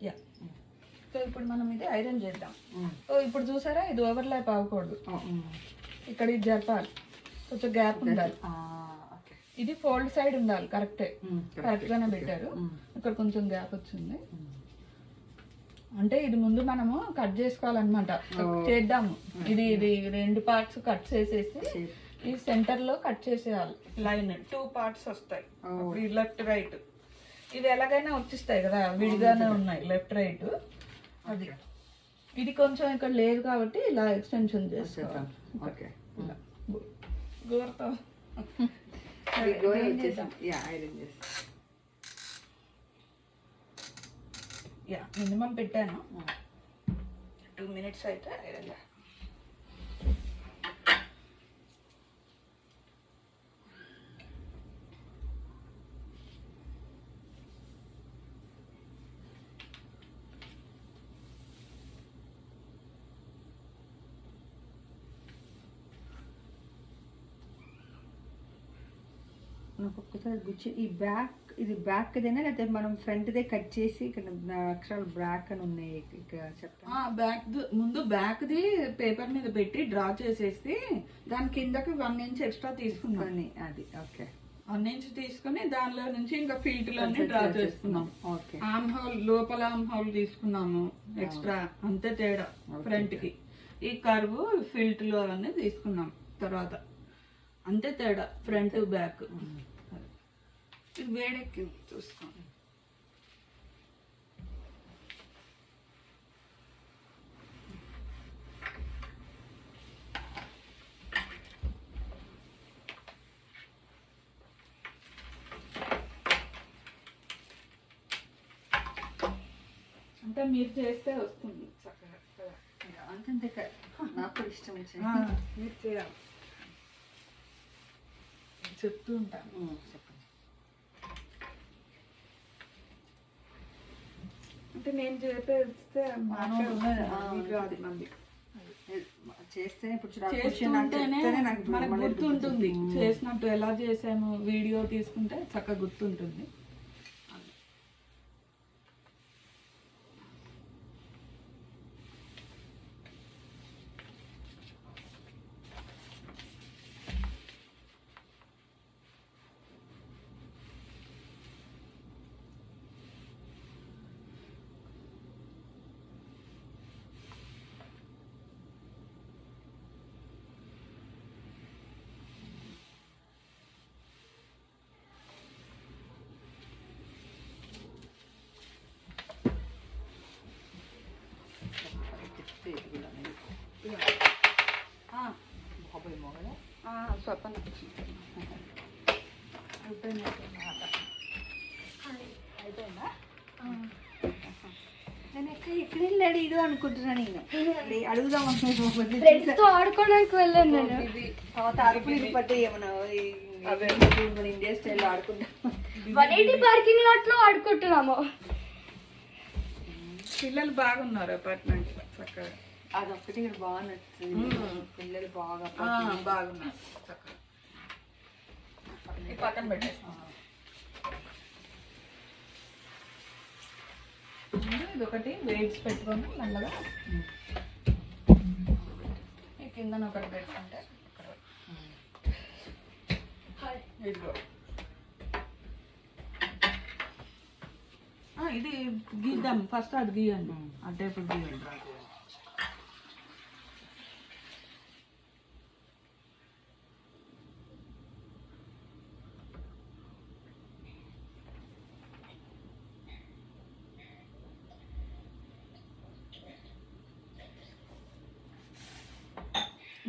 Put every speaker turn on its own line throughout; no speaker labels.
Yeah. So ఇప్పుడు మనం ఇది ఐరన్ చేద్దాం. సో ఇప్పుడు చూసారా, ఇది ఓవర్లాప్ అవ్వకూడదు, ఇక్కడ ఇది జరపాలి, కొంచెం గ్యాప్ ఉండాలి. ఇది ఫోల్డ్ సైడ్ ఉండాలి, కరెక్ట్ గానే పెట్టారు. ఇక్కడ కొంచెం గ్యాప్ వచ్చింది, అంటే ఇది ముందు మనము కట్ చేసుకోవాలన్నమాట. చేద్దాము, ఇది ఇది 2 పార్ట్స్ కట్ చేసేసి ఈ సెంటర్ లో కట్ చేసేయాలి. లైన్ 2 పార్ట్స్ వస్తాయి, లెఫ్ట్ రైట్. ఇవి ఎలాగైనా వచ్చేస్తాయి కదా, విడిగానే ఉన్నాయి లెఫ్ట్ రైట్. అది ఇది కొంచెం ఇక్కడ లేదు కాబట్టి ఇలా ఎక్స్టెన్షన్ చేస్తాం. గోరతో మినిమం పెట్టాను, 2 minutes అయితే ఐరన్.
నాకు ఒక్కసారి గుచ్చి ఈ బ్యాక్, ఇది బ్యాక్దేనా లేకపోతే మనం ఫ్రంట్దే కట్ చేసి ఇక్కడ అక్షరాలు బ్యాక్ అని ఉన్నాయి ఇక్కడ చెప్తా.
బ్యాక్ ముందు బ్యాక్ది పేపర్ మీద పెట్టి డ్రా చేసేసి దాని కిందకి 1 inch ఎక్స్ట్రా తీసుకున్నాను.
అది ఓకే,
1 inch తీసుకుని దానిలో నుంచి ఇంకా ఫీట్ లోనే డ్రా చేసుకున్నాం. ఆర్మ్ హోల్, లోపల ఆర్మ్ హోల్ తీసుకున్నాము ఎక్స్ట్రా, అంతే తేడా ఫ్రంట్ కి. ఈ కర్వ్ ఫిల్ట్ లో అవన్నీ తీసుకున్నాం తర్వాత, అంతే తేడా ఫ్రంట్ బ్యాక్. ఇది వేడెక్కి చూసుకోండి. అంటే మీరు చేస్తే వస్తుంది చక్కగా.
అంతే, నాకు ఇష్టం
మీరు చేయాలి, చెప్తూ ఉంటాను. అంటే నేను చేస్తే
చేస్తేనే
మనకు గుర్తుంటుంది, చేసినట్టు ఎలా చేసాము వీడియో తీసుకుంటే చక్కగా గుర్తుంటుంది.
స్వప్న అయిపోయిందా? నేను ఎక్కడ వెళ్ళాడు ఇదో అనుకుంటున్నాను. నేను అడుగుదాం
ఆడుకోవడానికి వెళ్ళాను నేను.
తర్వాత అరుపులు పట్టి ఏమన్నా మన ఇండియా స్టైల్లో ఆడుకుంటాం.
180 పార్కింగ్ లాట్ లో ఆడుకుంటున్నాము.
పిల్లలు బాగున్నారు అపార్ట్మెంట్ లో చక్కగా.
అదొక్కటి బాగా నచ్చింది, పిల్లలు
బాగున్నారు చక్కగా. పక్కన పెట్టేస్తాం. ఇదొకటి వెయిట్స్ పెట్టుకొని మెల్లగా ఈ కిందన ఒకటి పెట్టుకుంటే ఇదిగో ఇది గీద్దాం ఫస్ట్, అది గీయండి అంటే ఇప్పుడు గీయండి.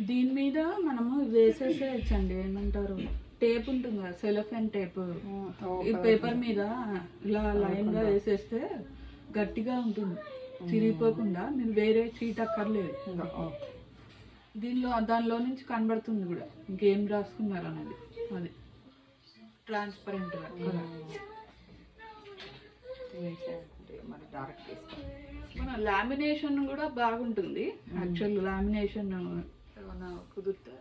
దీని మీద మనము వేసేసేయచ్చండి, ఏమంటారు టేప్ ఉంటుంది కదా, సెలోఫేన్ టేప్. ఈ పేపర్ మీద ఇలా లైన్ గా వేసేస్తే గట్టిగా ఉంటుంది, చిరిగిపోకుండా. మీరు వేరే షీట్ అక్కర్లేదు. దానిలో నుంచి కనబడుతుంది కూడా ఇంకేం రాసుకున్నారు అనేది. అది ట్రాన్స్పరెంట్ గా మన లామినేషన్ కూడా బాగుంటుంది. యాక్చువల్ లామినేషన్ ఏమైనా కుదిరితే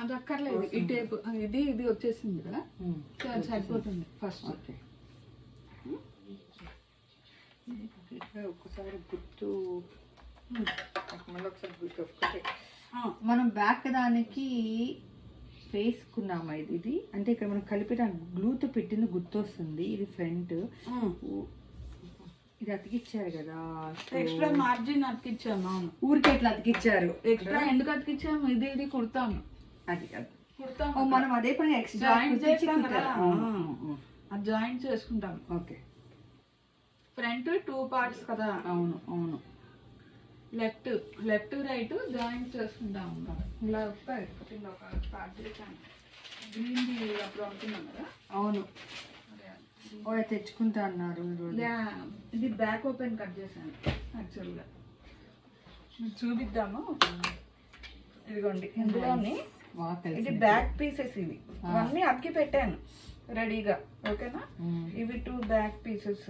అది అక్కర్లేదు. ఈ టేప్ ఇది వచ్చేసింది కదా, సో అది సరిపోతుంది ఫస్ట్.
ఓకే. ఒక్కసారి గుర్తు మళ్ళీ ఒకసారి గుర్తు ఒక్కటే మనం బ్యాక్ దానికి వేసుకున్నాము. ఇది అంటే ఇక్కడ మనం కలిపేదానికి గ్లూతో పెట్టింది గుర్తు వస్తుంది. ఇది ఫ్రంట్, ఇది అతికిచ్చారు కదా,
ఎక్స్ట్రా మార్జిన్ అతికిచ్చాము. అవును,
ఊరికి ఎట్లా అతికిచ్చారు?
ఎక్స్ట్రా ఎందుకు అతికిచ్చాము? ఇది కుడతాము,
అది కాదు
కుడతాము.
మనం అదే పని ఎక్స్ట్రా
జాయింట్ చేస్తాం కదా, అది జాయింట్ చేసుకుంటాం.
ఓకే.
ఫ్రంట్ 2 పార్ట్స్ కదా.
అవును అవును.
లెఫ్ట్ రైట్ జాయింట్ చేసుకుంటాము. ఇలా వస్తాయి. ఇలా ఒక స్టార్ట్ చేశాను. గ్రీన్ది అప్పుడు అనుకున్నాం కదా.
అవును, తెచ్చుకుంటా అన్నారు ఈరోజు.
ఇది బ్యాక్ ఓపెన్ కట్ చేశాను యాక్చువల్గా. చూపిద్దాము. ఇదిగోండి, ఇందులోని ఇది బ్యాక్ పీసెస్. ఇవి అన్నీ అక్కి పెట్టాను రెడీగా. ఓకేనా, ఇవి 2 బ్యాక్ పీసెస్.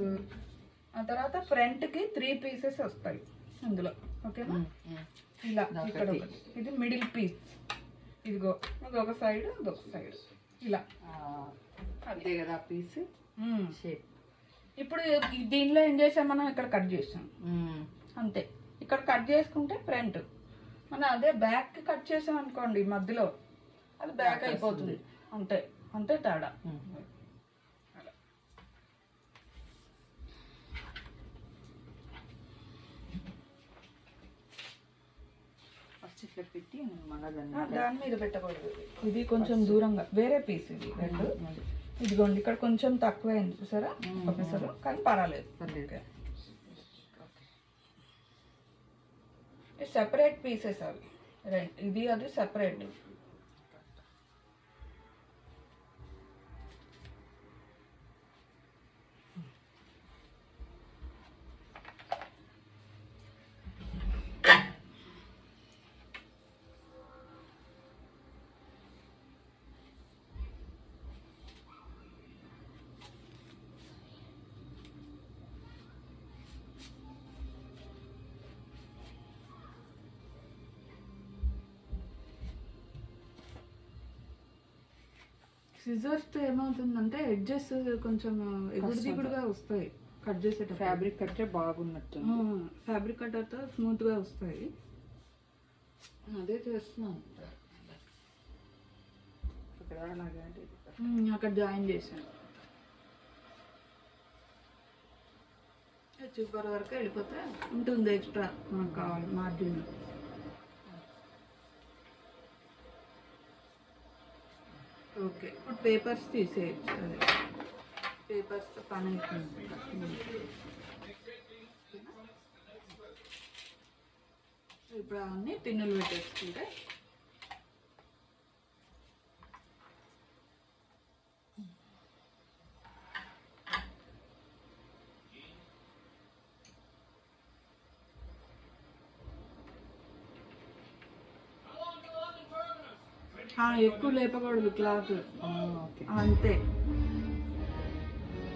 ఆ తర్వాత ఫ్రంట్ కి 3 పీసెస్ వస్తాయి అందులో. ఓకేనా, ఇలా ఇక్కడ ఒకటి. ఇది మిడిల్ పీస్. ఇదిగో ఇది ఒక సైడ్, ఇది ఒక సైడ్, ఇలా
అదే కదా పీస్ షేప్.
ఇప్పుడు దీనిలో ఏం చేసాం మనం, ఇక్కడ కట్ చేసాం అంతే. ఇక్కడ కట్ చేసుకుంటే ఫ్రంట్. మనం అదే బ్యాక్ కట్ చేసాం అనుకోండి మధ్యలో, అది బ్యాక్ అయిపోతుంది. అంతే అంతే తేడా.
ఇట్లా పెట్టి మళ్ళీ
దాని మీద పెట్టకూడదు. ఇది కొంచెం దూరంగా వేరే పీస్. ఇది రెండు. ఇదిగోండి, ఇక్కడ కొంచెం తక్కువైంది చూసారా ఒకసారి, కానీ పర్వాలేదు. సెపరేట్ పీసెస్ అవి. ఇది అది సెపరేట్. సిజర్స్తో ఏమవుతుందంటే ఎడ్జెస్ కొంచెం ఎగుడు దిగుడుగా వస్తాయి కట్ చేసేటప్పుడు.
ఫ్యాబ్రిక్ కట్టే బాగున్నట్టు.
ఫ్యాబ్రిక్ కట్టర్తో స్మూత్గా వస్తాయి. అదే చేస్తున్నాను. అక్కడ జాయిన్ చేశాను. చివరి వరకు వెళ్ళిపోతే ఉంటుంది ఎక్స్ట్రా మనకు కావాలి మార్జిన్. ఓకే, ఇప్పుడు పేపర్స్ తీసేయచ్చు. అదే పేపర్స్తో పని అయిపోయింది. ఇప్పుడు అవన్నీ పిన్నులు పెట్టేసుకుంటే ఎక్కువ లేపకూడదు క్లాత్. అంతే,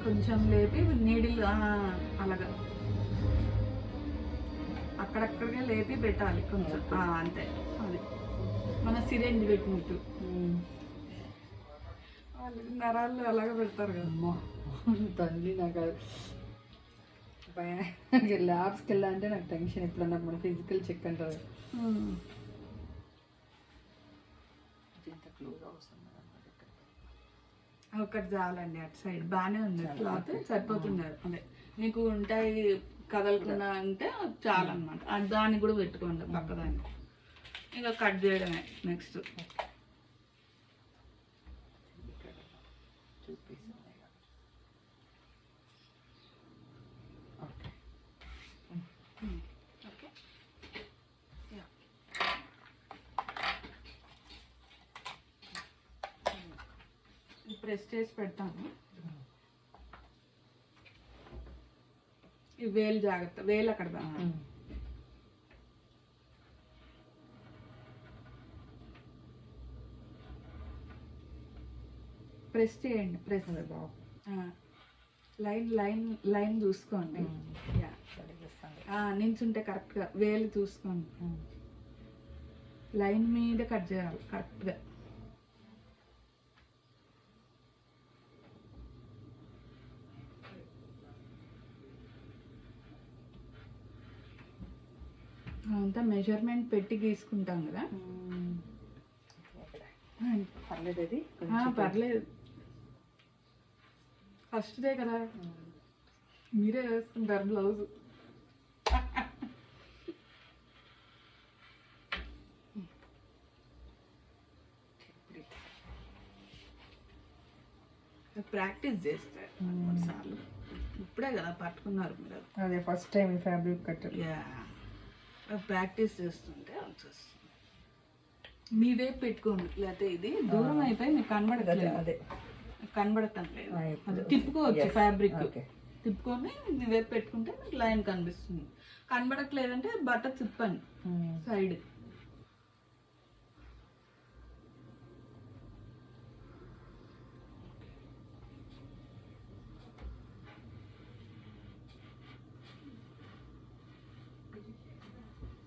కొంచెం లేపి నీడిల్ అలాగా అక్కడక్కడికే లేపి పెట్టాలి కొంచెం. అంతే, అది మన సిరెంజ్ పెట్టినట్టు. వాళ్ళకి నరాలు అలాగే పెడతారు కదా.
తల్లి నాకు ల్యాబ్స్కి వెళ్ళాలంటే నాకు టెన్షన్. ఎప్పుడన్నా మన ఫిజికల్ చెక్ అంటారు.
ఒకటి చాలండి, అటు సైడ్ బాగానే ఉంది క్లాత్, సరిపోతుంది. అదే మీకు ఉంటాయి కదలకుండా అంటే చాలన్నమాట. దాన్ని కూడా పెట్టుకోండి పక్కదాన్ని. ఇంకా కట్ చేయడమే నెక్స్ట్. ప్రెస్ చేసి పెడతాను. ఈ వేలు జాగ్రత్త, వేలు అక్కడ ప్రెస్ చేయండి. ప్రెస్ లైన్ లైన్ లైన్ చూసుకోండి. నించుంటే కరెక్ట్గా వేలు చూసుకోండి. లైన్ మీద కట్ చేయాలి కరెక్ట్గా. అంతా మెజర్మెంట్ పెట్టి గీసుకుంటాం కదా.
పర్లేదు అది
పర్లేదు, ఫస్ట్దే కదా, మీరే వేసుకుంటారు బ్లౌజ్. ప్రాక్టీస్ చేస్తారు 2-3 సార్లు. ఇప్పుడే కదా పట్టుకున్నారు మీరు.
అదే first time fabric cutter.
Practice చేస్తుంటే వచ్చేస్తుంది. మీ వైపు పెట్టుకోండి, లేకపోతే ఇది దూరం అయిపోయి మీకు కనబడట్లేదు.
అదే
కనబడటం లేదు. అది తిప్పుకోవచ్చు ఫ్యాబ్రిక్. తిప్పుకొని మీ వైపు పెట్టుకుంటే మీకు లైన్ కనిపిస్తుంది. కనబడట్లేదంటే బట్ట తిప్పండి సైడ్.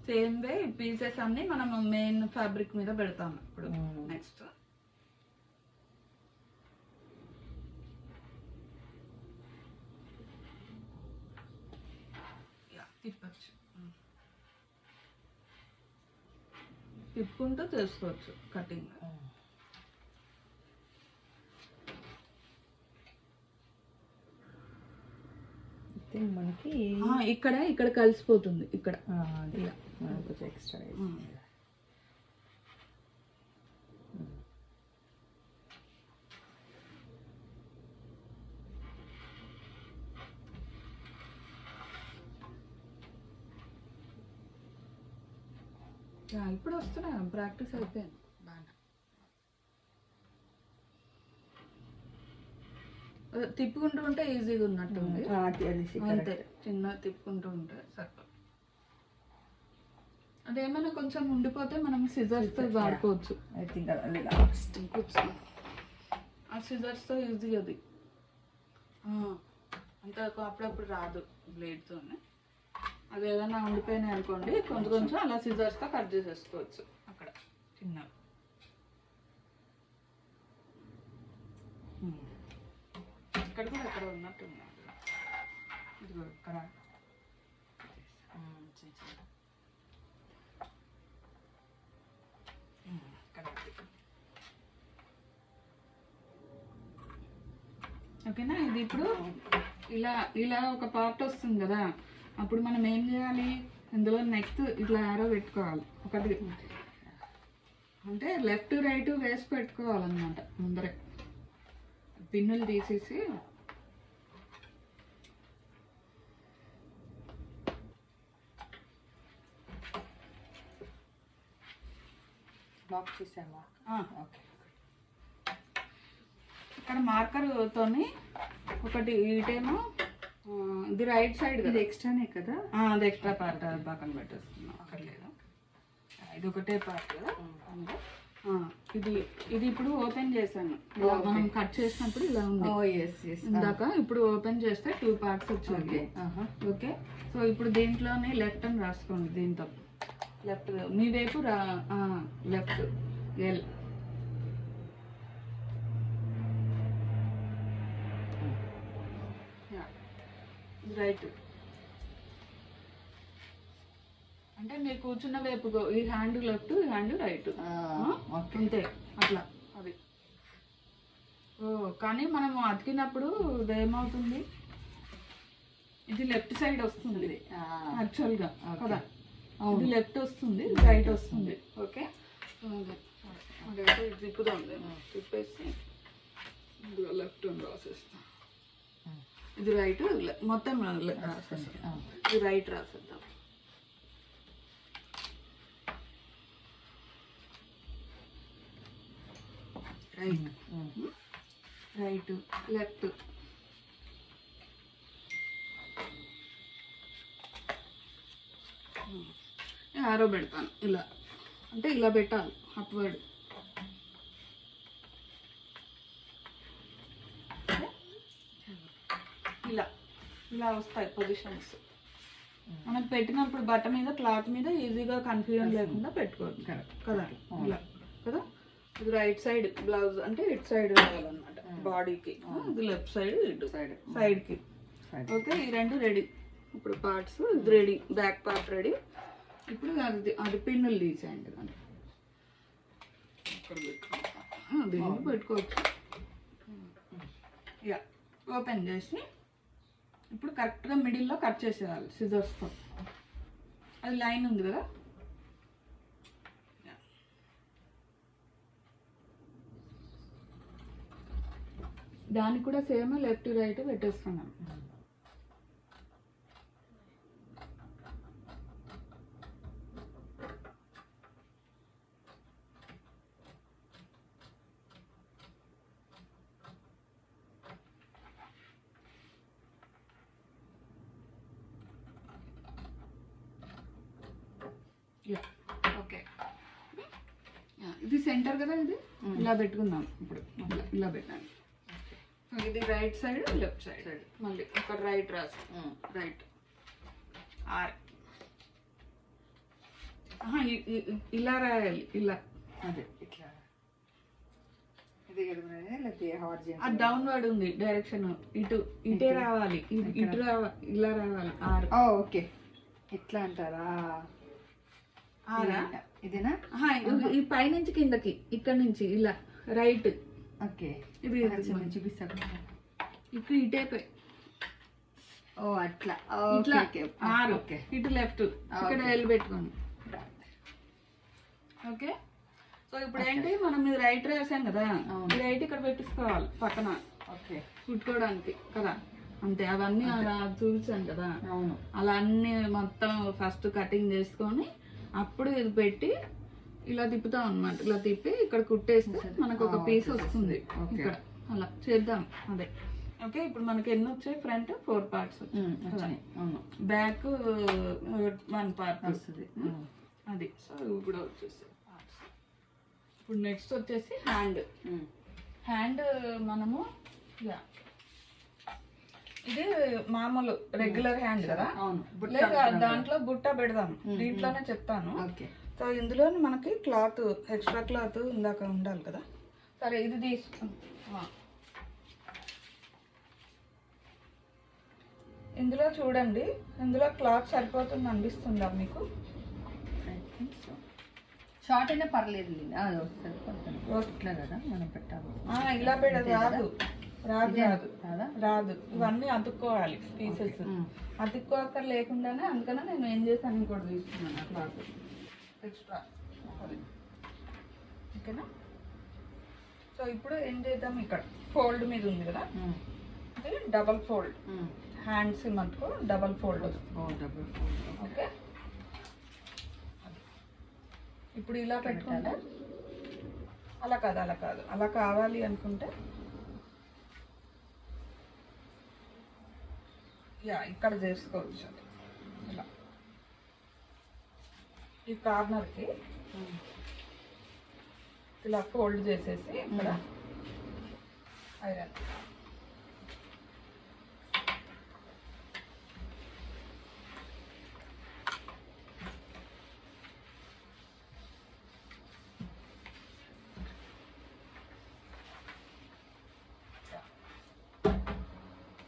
సేమ్ వే పీసెస్ అన్ని మనం మెయిన్ ఫ్యాబ్రిక్ మీద పెడతాం. ఇప్పుడు నెక్స్ట్ తిప్పచ్చు, తిప్పుకుంటూ చేసుకోవచ్చు కటింగ్.
మనకి
ఇక్కడ కలిసిపోతుంది. ఇక్కడ
కొంచెం ఎక్స్ట్రా
ఇప్పుడు వస్తున్నా, ప్రాక్టీస్ అయిపోయింది బాగా. తిప్పుకుంటూ ఉంటే ఈజీగా ఉన్నట్టుంది. అంతే, చిన్న తిప్పుకుంటూ ఉంటే సరిపోతుంది. అదేమైనా కొంచెం ఉండిపోతే మనం సిజర్స్తో వాడుకోవచ్చు.
ఐ థింక్
ఆ సిజర్స్తో ఈజీ అది. అంత అప్పుడప్పుడు రాదు బ్లేడ్తోనే. అది ఏదైనా ఉండిపోయినాయి అనుకోండి, కొంచెం కొంచెం అలా సిజర్స్తో కట్ చేసేసుకోవచ్చు. అక్కడ చిన్న ఇక్కడ కూడా ఎక్కడ ఉన్నట్టుంది. ఇదిగో ఇక్కడ ఓకేనా. ఇది ఇప్పుడు ఇలా ఒక పార్ట్ వస్తుంది కదా, అప్పుడు మనం ఏం చేయాలి, ఇందులో నెక్స్ట్ ఇట్లా యారో పెట్టుకోవాలి. ఒకటి అంటే లెఫ్ట్ రైట్ వేసి పెట్టుకోవాలన్నమాట. ముందరే పిన్నులు తీసేసి
లాక్ చేసావా?
ఓకే. ఇక్కడ మార్కర్తోని ఒకటి ఇటేమో ఇది రైట్ సైడ్ కదా,
ఎక్స్ట్రానే కదా,
అది ఎక్స్ట్రా పార్ట్ పక్కన పెట్టేస్తున్నాం. అక్కడ లేదు, ఇది ఒకటే పార్ట్ కదా. ఇది ఇప్పుడు ఓపెన్ చేశాను. మనం కట్ చేసినప్పుడు ఇలా ఉంది ఇందాక. ఇప్పుడు ఓపెన్ చేస్తే 2 పార్ట్స్ వచ్చాయి. ఓకే, సో ఇప్పుడు దీంట్లోనే లెఫ్ట్ అని రాసుకోండి. దీంతో లెఫ్ట్ మీ వైపు లెఫ్ట్ ఎల్, రైట్. అంటే మీరు కూర్చున్న వైపు ఈ హ్యాండ్ లెఫ్ట్, ఈ హ్యాండ్ రైట్, అంతే అట్లా. అది కానీ మనం అతికినప్పుడు ఏమవుతుంది, ఇది లెఫ్ట్ సైడ్ వస్తుంది యాక్చువల్గా కదా. ఇది లెఫ్ట్ వస్తుంది, రైట్ వస్తుంది. ఓకే, అదైతే ఇది తిప్పుతుంది. తిప్పేసి లెఫ్ట్ అని రాసేస్తాం. ఇది రైట్, మొత్తం రాసేస్తాం. ఇది రైట్ రాసేద్దాం. Right, right, left. ఆరో పెడతాను ఇలా, అంటే ఇలా పెట్టాలి అప్వర్డ్. ఇలా వస్తాయి పొజిషన్స్. మనకు పెట్టినప్పుడు బట్ట మీద క్లాత్ మీద ఈజీగా కన్ఫ్యూజన్ లేకుండా పెట్టుకోవచ్చు కదా. ఇలా కదా. ఇది రైట్ సైడ్ బ్లౌజ్ అంటే ఇటు సైడ్ రావాలన్నమాట బాడీకి. ఇది లెఫ్ట్ సైడ్, ఇటు సైడ్కి. ఓకే, ఈ రెండు రెడీ. ఇప్పుడు పార్ట్స్ ఇది రెడీ, బ్యాక్ పార్ట్ రెడీ. ఇప్పుడు అది పిన్నులు తీసేయండి దాన్ని ఇక్కడ దీన్ని పెట్టుకోవచ్చు. ఇక ఓపెన్ చేసి ఇప్పుడు కరెక్ట్గా మిడిల్లో కట్ చేసేయాలి సిజర్స్తో. అది లైన్ ఉంది కదా, దానికి కూడా సేమ్ లెఫ్ట్ రైట్ పెట్టేస్తున్నాం. ఓకే, ఇది సెంటర్ కదా, ఇది ఇలా పెట్టుకుందాం. ఇప్పుడు ఇలా పెట్టండి. ఇది రైట్ సైడ్ లెఫ్ట్ సైడ్ మళ్ళీ ఒక రైట్ రాసి రైట్ ఆర్ ఇలా రాయాలి. ఇలా
అదే ఇట్లా ఇది
అది డౌన్వర్డ్ ఉంది డైరెక్షన్, ఇటే రావాలి, ఇటు రావాలి, ఇలా రావాలి. ఆర్
ఓకే, ఇట్లా అంటారా?
ఆరా
ఇదేనా?
ఈ పైనుంచి కిందకి, ఇక్కడ నుంచి ఇలా రైట్.
ఓకే,
ఇది
చూపిస్తాను.
ఇక్కడ ఇటే
ఓ అట్లా
ఇట్లా ఆరు,
ఓకే.
ఇటు లెఫ్ట్, ఇక్కడ ఎల్ పెట్టుకోండి. ఓకే, సో ఇప్పుడు ఏంటి, మనం ఇది రైట్ రాసాం కదా, ఈ రైట్ ఇక్కడ పెట్టించుకోవాలి పక్కన.
ఓకే,
కుట్టుకోవడానికి కదా, అంతే. అవన్నీ అలా చూపించాను కదా,
అవును.
అలా అన్ని మొత్తం ఫస్ట్ కటింగ్ చేసుకొని అప్పుడు ఇది పెట్టి ఇలా తిప్పుతాం అన్నమాట. ఇలా తిప్పి ఇక్కడ కుట్టేస్తే మనకు ఒక పీస్ వస్తుంది. ఇక్కడ అలా చేద్దాం. అదే ఓకే. ఇప్పుడు మనకి ఎన్ని వచ్చాయి? ఫ్రంట్ 4 పార్ట్స్, బ్యాక్ 1 పార్ట్ వస్తుంది. అది సో ఇప్పుడు వచ్చేసి పార్ట్స్. ఇప్పుడు నెక్స్ట్ వచ్చేసి హ్యాండ్ మనము ఇది మామూలు రెగ్యులర్ హ్యాండ్ కదా, దాంట్లో బుట్ట పెడదాం. దీంట్లోనే చెప్తాను. సో ఇందులో మనకి క్లాత్, ఎక్స్ట్రా క్లాత్ ఇందాక ఉండాలి కదా. సరే ఇది తీసుకుందాం. ఇందులో చూడండి, ఇందులో క్లాత్ సరిపోతుంది అనిపిస్తుందా మీకు?
షార్ట్ అయినా పర్లేదు, ఇట్లా కదా మనం పెట్టాలి.
ఇలా పెట్టదు, రాదు. ఇవన్నీ అతుక్కోవాలి పీసెస్. అతుక్కోక లేకుండానే, అందుకనే నేను ఏం చేశాను, ఇంకోటి తీసుకున్నాను ఆ క్లాత్ ఎక్స్ట్రా. ఓకేనా? సో ఇప్పుడు ఏం చేద్దాం, ఇక్కడ ఫోల్డ్ మీద ఉంది కదా, ఇది డబల్ ఫోల్డ్. హ్యాండ్స్ మటుకు డబల్ ఫోల్డ్ వస్తుంది. ఓకే, ఇప్పుడు ఇలా పెట్టుకుంటే అలా కాదు, అలా కావాలి అనుకుంటే ఇక్కడ చేసుకోవచ్చు. ఇలా ఈ కార్నర్కి ఇలా ఫోల్డ్ చేసేసి ఇక్కడ ఐరన్.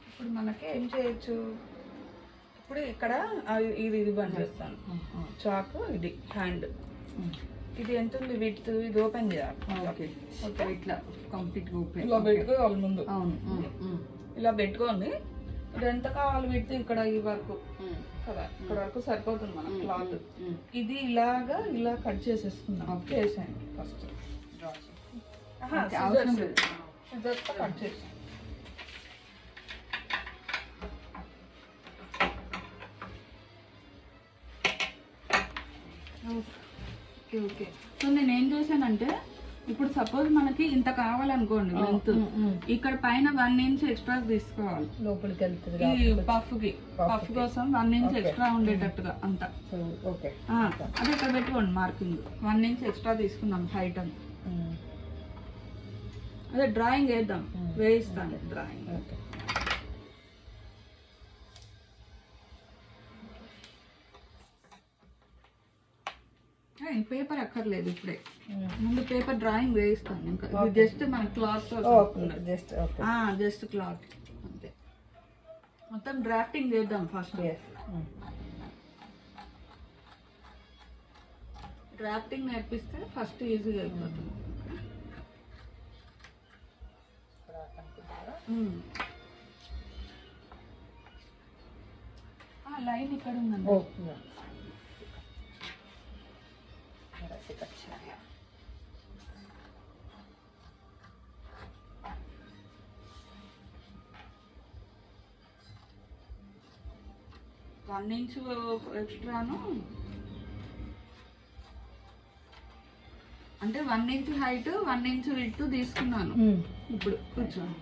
ఇప్పుడు మనకి ఏం చేయొచ్చు, ఇప్పుడు ఇక్కడ ఇది బంద్ చేస్తాను. చాకు, ఇది హ్యాండ్, ఇది ఎంత ఉంది విడ్త్, ఇది ఓపెన్ చేయాలి.
ఓకే, ఇట్లా కంప్లీట్గా ఓపెన్.
ఇలా పెట్టుకోవాలి ముందు.
అవును,
ఇలా పెట్టుకోండి. ఇది ఎంత కావాలి విడ్త్, ఇక్కడ ఈ వరకు కదా, ఇక్కడ వరకు సరిపోతుంది మన క్లాత్. ఇది ఇలా కట్ చేసేసుకుందాం. చేసేయండి ఫస్ట్, కట్ చేసి. ఓకే, సో నేను ఏం చేశానంటే, ఇప్పుడు సపోజ్ మనకి ఇంత కావాలనుకోండి లెంత్, ఇక్కడ పైన 1 ఇంచ్ ఎక్స్ట్రా తీసుకోవాలి లోపలికి వెళ్తుంది. ఈ పఫ్ కోసం 1 ఇంచ్ ఎక్స్ట్రా ఉండేటట్టుగా అంతా. అదే ఇక్కడ పెట్టుకోండి మార్కింగ్. 1 ఇంచ్ ఎక్స్ట్రా తీసుకుందాం హైట్ అని. అదే డ్రాయింగ్ వేద్దాం, వేయిస్తాను డ్రాయింగ్. పేపర్ అక్కర్లేదు ఇప్పుడే, ముందు పేపర్ డ్రాయింగ్ వేయిస్తాను. ఇంకా జస్ట్ మన క్లాత్ జస్ట్ క్లాత్ అంతే. మొత్తం డ్రాఫ్టింగ్ చేద్దాం ఫస్ట్. డ్రాఫ్టింగ్ నేర్పిస్తే ఫస్ట్ ఈజీగా అయిపోతుంది. లైన్ ఇక్కడ ఉందండి. వన్ ఇంచ్ ఎక్స్ట్రాను, అంటే 1 ఇంచ్ హైట్ 1 ఇంచ్ విడ్త్ తీసుకున్నాను. ఇప్పుడు కూర్చున్నారు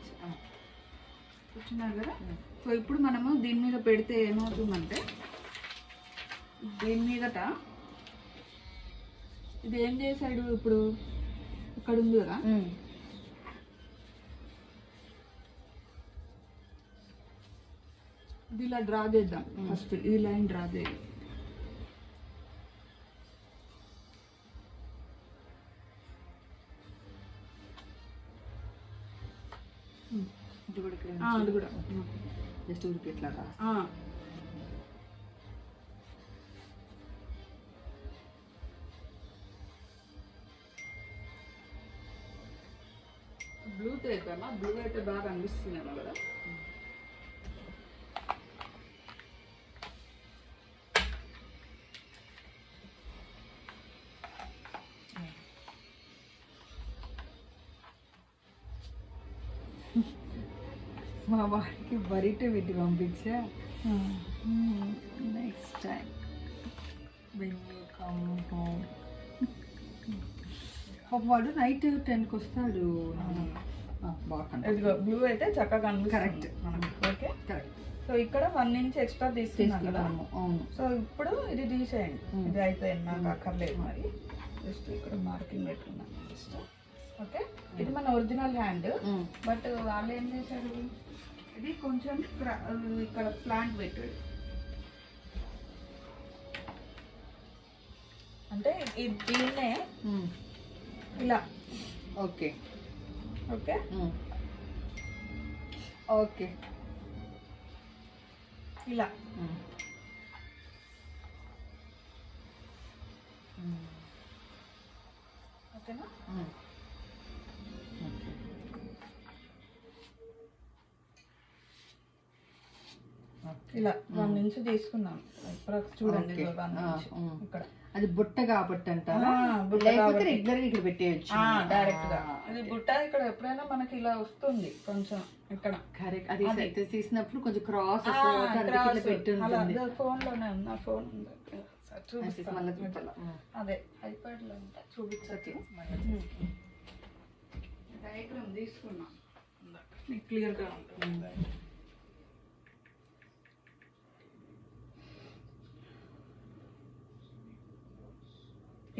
కదా. సో ఇప్పుడు మనము దీని మీద పెడితే ఏమవుతుందంటే, దీని మీదట ఇది ఏం చేశాడు ఇప్పుడు, ఇక్కడ ఉంది కదా, ఇది ఇలా డ్రా చేద్దాం. ఫస్ట్ ఈ లైన్ డ్రా చేయాలి. అది కూడా
జస్ట్ ఊరికి ఇట్లా
బ్లూ తేద్దామా? బ్లూ అయితే బాగా అనిపిస్తుందేమో కదా.
మా వాడికి బయట పెట్టి పంపించా. నెక్స్ట్ టైం వాడు నైట్ 10కి వస్తాడు.
ఇదిగో బ్లూ అయితే చక్కగా అనిపిస్తుంది.
కరెక్ట్
మనకి. Okay
correct.
సో ఇక్కడ 1 ఇంచ్ ఎక్స్ట్రా తీసుకున్నాం కదా.
అవును.
సో ఇప్పుడు ఇది తీసేయండి. ఇది అయిపోయింది, నాకు అక్కర్లేదు. మరి జస్ట్ ఇక్కడ మార్కింగ్ పెట్టుకున్నాం జస్ట్. ఓకే, ఇది మన ఒరిజినల్ హ్యాండ్. బట్ వాళ్ళు ఏం చేశారు, ఇది కొంచెం ఇక్కడ ప్లాంట్ పెట్టాడు. అంటే దీన్నే ఇలా.
ఓకే
ఓకే
ఓకే
ఇలా. ఓకేనా? ఇలా 1 ఇంచ్ తీసుకున్నాం. చూడండి ఇక్కడ
అది బుట్ట కాబట్టి అంటారా, లేకపోతే రెగ్యులర్ గా ఇక్కడ పెట్టేయచ్చు
డైరెక్ట్ గా. అది బుట్ట ఇక్కడ ఎప్పుడైనా మనకి ఇలా వస్తుంది కొంచెం ఇక్కడ.
కరెక్ట్. అది తీసినప్పుడు కొంచెం క్రాస్
ఫోన్ లోనే ఉంది, ఫోన్ ఉంది. అదే ఐప్యాడ్ లో ఉంటా, చూపించచ్చు. డయాగ్రామ్ తీసుకున్నా, క్లియర్ గా ఉంటుంది.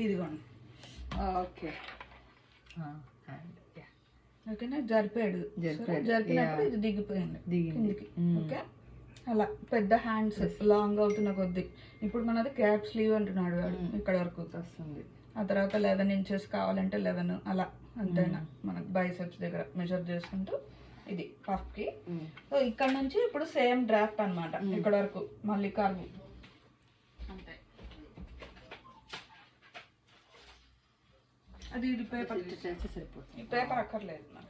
ఇదిగోండి.
ఓకే
ఓకేనా? జరిపాడు, జరిపినప్పుడు ఇది దిగిపోయింది కిందికి. ఓకే, అలా పెద్ద హ్యాండ్స్ లాంగ్ అవుతున్న కొద్ది. ఇప్పుడు మనది క్యాప్ స్లీవ్ అంటున్నాడు వాడు, ఇక్కడ వరకు వస్తుంది. ఆ తర్వాత 11 ఇంచెస్ కావాలంటే 11 అలా. అంతేనా? మనకు బైసెప్స్ దగ్గర మెజర్ చేసుకుంటూ ఇది పఫ్ కి. సో ఇక్కడ నుంచి ఇప్పుడు సేమ్ డ్రాఫ్ట్ అన్నమాట, ఇక్కడ వరకు మళ్ళీ కర్వ్. అంతే. అది ఇది పేపర్ సరిపోతుంది, ఈ పేపర్ అక్కర్లేదు నాకు.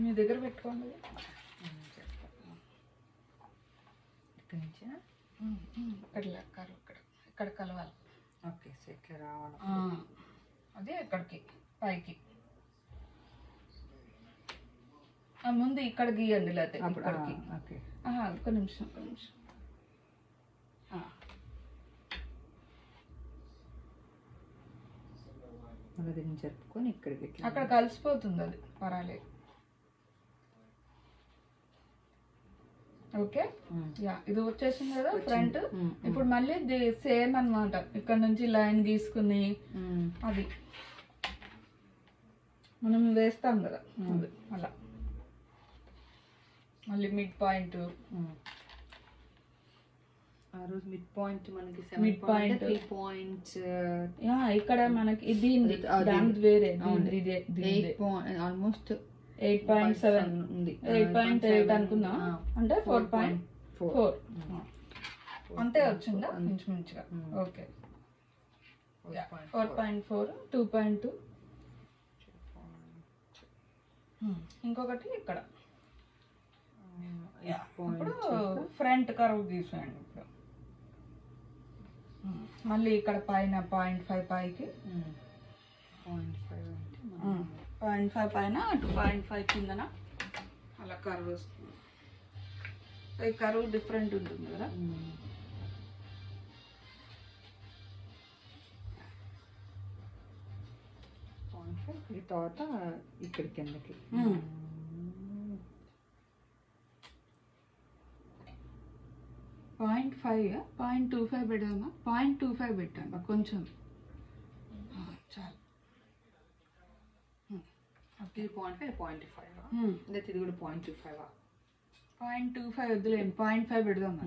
మీ దగ్గర పెట్టుకోండి.
ఇక్కడ నుంచి
ఇక్కడ కలవాలి.
ఓకే, ఇక్కడ రావాలి.
అదే ఇక్కడికి పైకి ముందు ఇక్కడ గీయండి, లేకపోతే ఇక్కడికి. ఒక్క నిమిషం.
దీన్ని జరుపుకొని ఇక్కడికి
అక్కడ కలిసిపోతుంది, అది పర్వాలేదు. ఓకే, యా, ఇది వచ్చేసింది కదా ఫ్రంట్. ఇప్పుడు మళ్ళీ సేమ్ అన్నమాట, ఇక్కడ నుంచి లైన్ గీసుకుని అది మనం వేస్తాం కదా, అలా మళ్ళీ మిడ్ పాయింట్.
ఆ రోజు మిడ్ పాయింట్ మనకి
మిడ్ పాయింట్
3 పాయింట్స్.
ఇక్కడ మనకి దీనిది దాని వేరే
ఆల్మోస్ట్
8.7 ఉంది. 8.8 అనుకున్నా, అంటే 4.4. అంతే వచ్చిందా ఇంచుమించుగా? ఓకే. 4.4, 2.2. ఇంకొకటి ఇక్కడ. ఇప్పుడు ఫ్రంట్ కర్వ్ గీసేయండి. ఇప్పుడు మళ్ళీ ఇక్కడ పైన 0.5 పైకి, 0.5 పైన అటు 0.5 కిందన అలా కర్వ్ వస్తుంది. ఈ కర్వ్ డిఫరెంట్ ఉంటుంది కదా.
ఈ తర్వాత ఇక్కడ కిందకి
0.5, 0.25 పెడదామా? 0.25 పెట్టాను కొంచెం చాలు.
ఇది 0.5, 0.5 లేదా ఇది కూడా 0.25.
0.25 వద్దులేండి, 0.5 పెడదామా?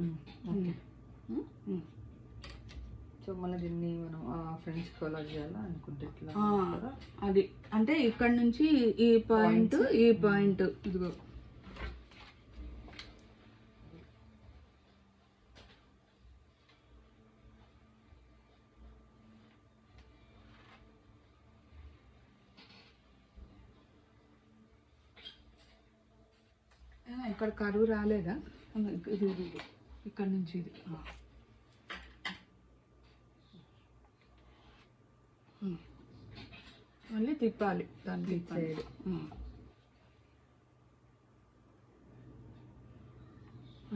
సో మళ్ళీ దీన్ని మనం ఫ్రెండ్స్ కలర్ చేయాలా అనుకుంటే ఇట్లా
అది అంటే ఇక్కడ నుంచి ఈ పాయింట్ ఈ పాయింట్ ఇదిగో ఇక్కడ కరువు రాలేదా? ఇది ఇక్కడ నుంచి ఇది మళ్ళీ తిప్పాలి దాన్ని సైడ్.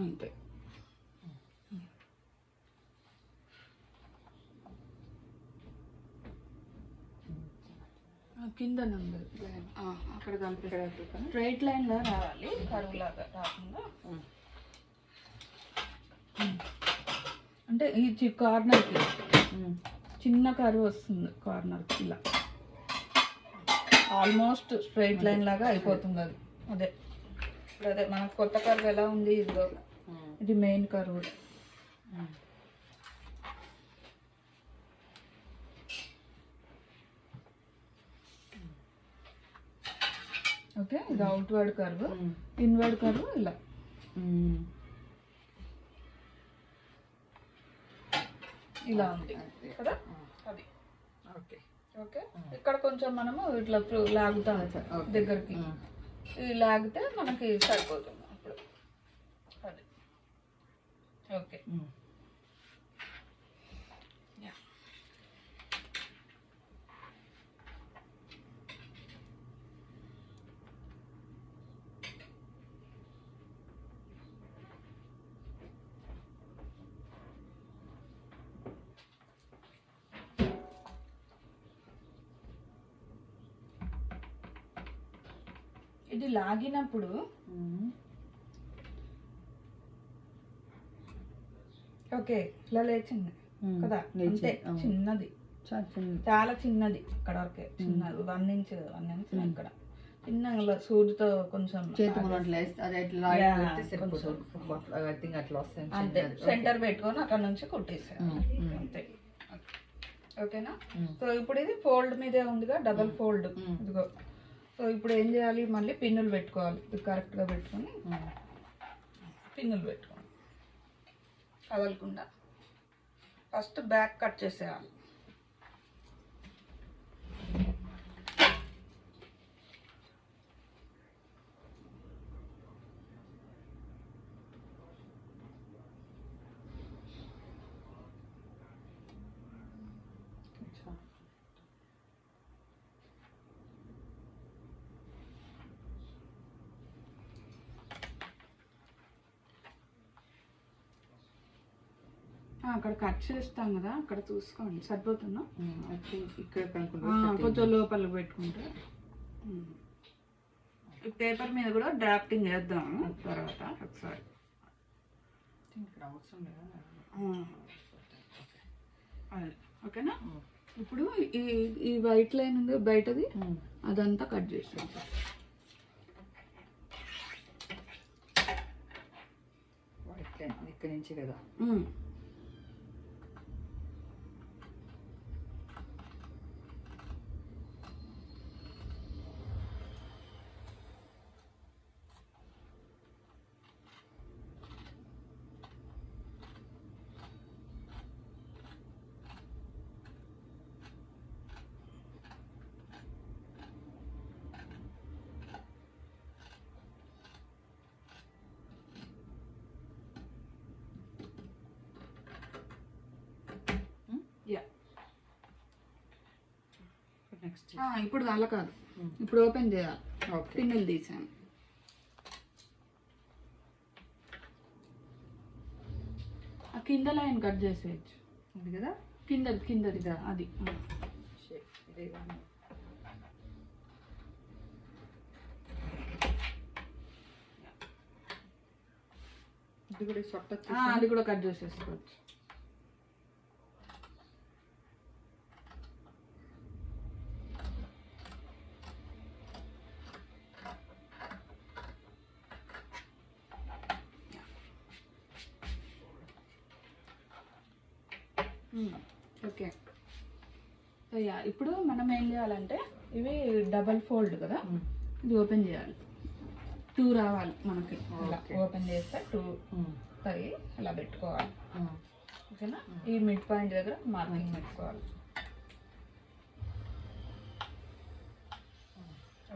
అంతే. కింద నంబర్ అక్కడ కలిపి స్ట్రైట్ లైన్లో రావాలి, కరువు లాగా రాకుండా. అంటే ఈ కార్నర్కి చిన్న కరువు వస్తుంది, కార్నర్కి ఇలా ఆల్మోస్ట్ స్ట్రైట్ లైన్ లాగా అయిపోతుంది అది. అదే ఇప్పుడు అదే మనకు కొత్త కరువు ఎలా ఉంది, ఇదిగో ఇది మెయిన్ కరువు. ఓకే, ఇది అవుట్వర్డ్ కర్వ్, ఇన్వర్డ్ కర్వ్ ఇలా. ఇలా ఉంది కదా అది. ఓకే ఓకే, ఇక్కడ కొంచెం మనము ఇట్లా లాగుతాం దగ్గరికి, ఇది లాగితే మనకి సరిపోతుంది అప్పుడు. అది ఓకే. ఇది లాగినప్పుడు ఓకే ఇలా లేచింది కదా, అంతే చిన్నది, చాలా చిన్నది ఇక్కడ వరకే, చిన్నది 1 ఇంచ్ ఇక్కడ చిన్న సూదితో కొంచెం అంతే సెంటర్ పెట్టుకొని అక్కడ నుంచి కుట్టేసాను అంతే. ఓకేనా? సో ఇప్పుడు ఇది ఫోల్డ్ మీదే ఉందిగా, డబల్ ఫోల్డ్ ఇదిగో. సో ఇప్పుడు ఏం చేయాలి, మళ్ళీ పిన్నులు పెట్టుకోవాలి, ఇది కరెక్ట్గా పెట్టుకొని పిన్నులు పెట్టుకోండి కదలకుండా. ఫస్ట్ బ్యాక్ కట్ చేసేయాలి. అక్కడ కట్ చేస్తాం కదా, అక్కడ చూసుకోండి సరిపోతుందా.
ఇక్కడ
కొంచెం లోపలికి పెట్టుకుంటే ఈ పేపర్ మీద కూడా డ్రాఫ్టింగ్ చేద్దాము తర్వాత ఒకసారి. ఓకేనా? ఇప్పుడు ఈ వైట్ లైన్ ఉంది బయటది, అదంతా కట్ చేస్తాం.
ఇక్కడ నుంచి కదా. నెక్స్ట్
ఇప్పుడు అలా కాదు, ఇప్పుడు ఓపెన్ చేయాలి.
ఓకే.
పిన్నులు తీసాను. ఆ కింద లైన్ కట్ చేసేయచ్చు.
ఇది కదా,
కిందది అది.
ఇదే కానీ. ఇది కూడా సొట్ట
అది కూడా కట్ చేసేసుకోవచ్చు. ఓకే. సో యా, ఇప్పుడు మనం ఏం చేయాలంటే ఇవి డబల్ ఫోల్డ్ కదా, ఇది ఓపెన్ చేయాలి. 2 రావాలి మనకి. ఇలా ఓపెన్ చేస్తే 2 వస్తాయి. ఇలా పెట్టుకోవాలి. ఓకేనా? ఈ మిడ్ పాయింట్ దగ్గర మార్కింగ్ పెట్టుకోవాలి.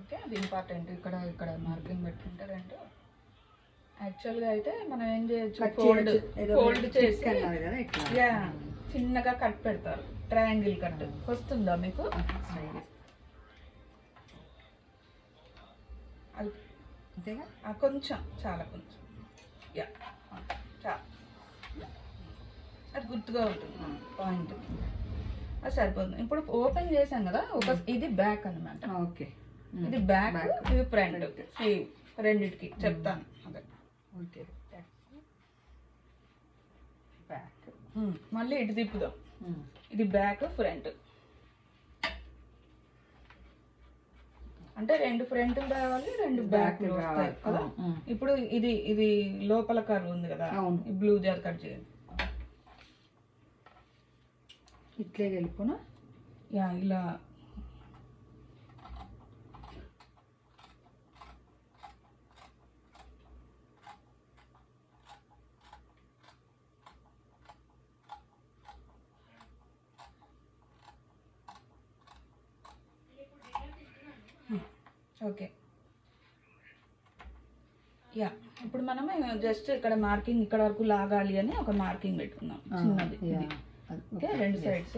ఓకే, అది ఇంపార్టెంట్. ఇక్కడ మార్కింగ్ పెట్టుకుంటే 2. యాక్చువల్గా అయితే మనం ఏం చేయొచ్చు, ఫోల్డ్ చేసి యా చిన్నగా కట్ పెడతారు. ట్రయాంగిల్ కట్ వస్తుందా మీకు? అది
అంతేగా,
కొంచెం, చాలా కొంచెం. యా చాలా, అది గుర్తుగా ఉంటుంది పాయింట్. అది సరిపోతుంది. ఇప్పుడు ఓపెన్ చేసాం కదా, ఇది బ్యాక్ అన్నమాట.
ఓకే.
ఇది బ్యాక్, ఇది ఫ్రంట్. స్లీవ్ రెండిటికి చెప్తాను. అదే
ఓకే. బ్యాక్.
మళ్ళీ ఇటు తిప్పుదాం. ఇది బ్యాక్, ఫ్రంట్. అంటే 2 ఫ్రంట్ రావాలి, 2 బ్యాక్ వస్తాయి కదా. ఇప్పుడు ఇది లోపల కర్వ్ ఉంది కదా, ఈ బ్లూ జార్ కట్ చేయండి.
ఇట్లే వెళ్ళిపోనా?
యా ఇలా. ఓకే. యా, ఇప్పుడు మనం జస్ట్ ఇక్కడ మార్కింగ్ ఇక్కడ వరకు లాగాలి అని ఒక మార్కింగ్ పెట్టుకుందాం చిన్నది. ఇది ఓకే, 2 సైడ్స్.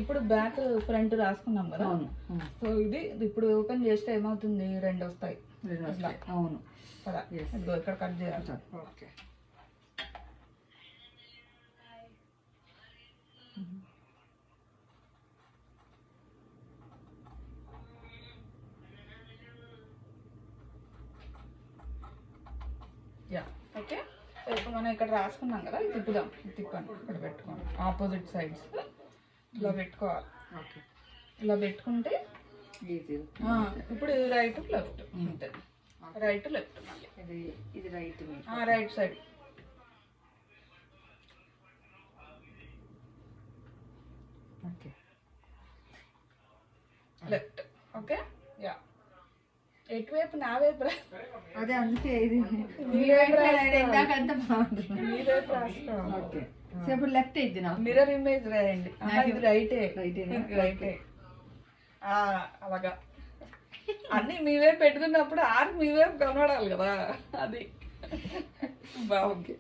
ఇప్పుడు బ్యాక్ ఫ్రంట్ రాసుకున్నాం కదా. సో ఇది ఇప్పుడు ఓపెన్ చేస్తే ఏమవుతుంది, 2 వస్తాయి.
అవును
కదా, ఇక్కడ కట్ చేయాలి.
ఓకే.
Yeah okay. సో ఇప్పుడు మనం ఇక్కడ రాసుకున్నాం కదా, ఇది తిప్పుదాం. తిప్పండి, ఇక్కడ పెట్టుకోండి. ఆపోజిట్ సైడ్స్ ఇలా పెట్టుకోవాలి.
ఓకే.
ఇలా పెట్టుకుంటే
ఈజీ.
ఇప్పుడు ఇది రైట్ లెఫ్ట్ అంతే. రైట్ లెఫ్ట్ మళ్ళీ
ఇది right,
right side.
Okay.
Left. Okay. Yeah, ఎటువైపు? నా వైపు.
అదే అందుకే ఇది
మీ వైపు
ఇందాకంత బాగుంటుంది.
మీ వైపు రాసుకోవాలి.
ఓకే. సో ఇప్పుడు లెఫ్ట్ ఇది నా
మిర్రర్ ఇమేజ్ రాయండి. ఇది రైటే.
రైటే.
అలాగా అన్ని మీ వైపు పెట్టుకున్నప్పుడు మీ వైపు కనబడాలి కదా, అది బాగుంది.